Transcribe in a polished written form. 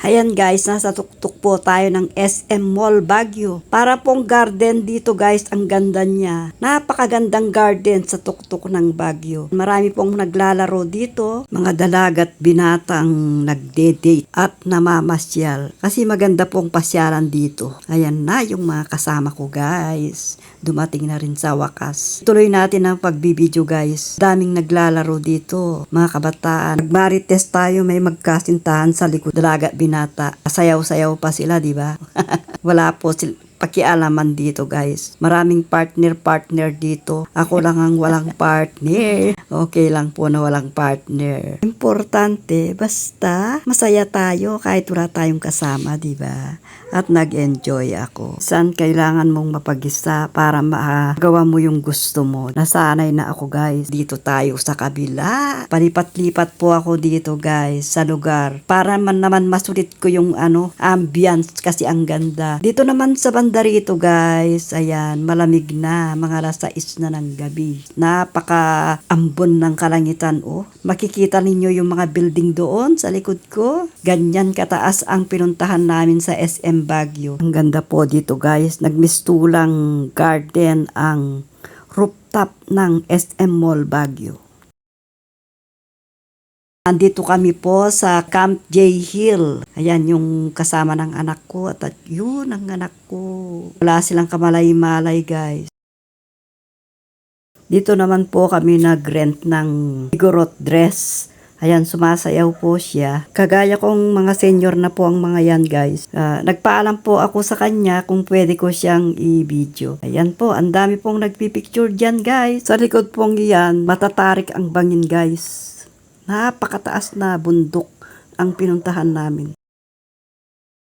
Ayan guys, nasa tuktok po tayo ng SM Mall Baguio. Para pong garden dito guys, ang ganda niya. Napakagandang garden sa tuktok ng Baguio. Marami pong naglalaro dito, mga dalagat binatang nagde-date at namamasyal. Kasi maganda pong pasyalan dito. Ayan na yung mga kasama ko guys. Dumating na rin sa wakas. Tuloy natin ang pagbibideo guys. Daming naglalaro dito, mga kabataan. Nagmarites tayo, may magkasintahan sa likod dalagat binata. Sayaw-sayaw pa sila, di ba? Wala po pakialaman dito guys. Maraming partner dito. Ako lang ang walang partner. Okay lang po na walang partner. Importante, basta masaya tayo kahit wala tayong kasama, di ba? At nag-enjoy ako. Saan kailangan mong mapag-isa para magawa mo yung gusto mo. Nasanay na ako guys. Dito tayo sa kabila. Palipat-lipat po ako dito guys sa lugar. Para naman masulit ko yung ambience kasi ang ganda. Dito naman sa banda rito guys, ayan, malamig na, mga alas 6 na ng gabi. Napaka-ambon ng kalangitan, oh. Makikita ninyo yung mga building doon sa likod ko. Ganyan kataas ang pinuntahan namin sa SM Baguio. Ang ganda po dito guys, nagmistulang garden ang rooftop ng SM Mall Baguio. Andito kami po sa Camp J Hill. Ayan yung kasama ng anak ko at yun ang anak ko. Wala silang kamalay-malay guys. Dito naman po kami nag-rent ng Igorot dress. Ayan, sumasayaw po siya. Kagaya kong mga senior na po ang mga yan guys. Nagpaalam po ako sa kanya kung pwede ko siyang i-video. Ayan po, ang dami pong nagpipicture dyan guys. Sa likod pong iyan, matatarik ang bangin guys. Napakataas na bundok ang pinuntahan namin.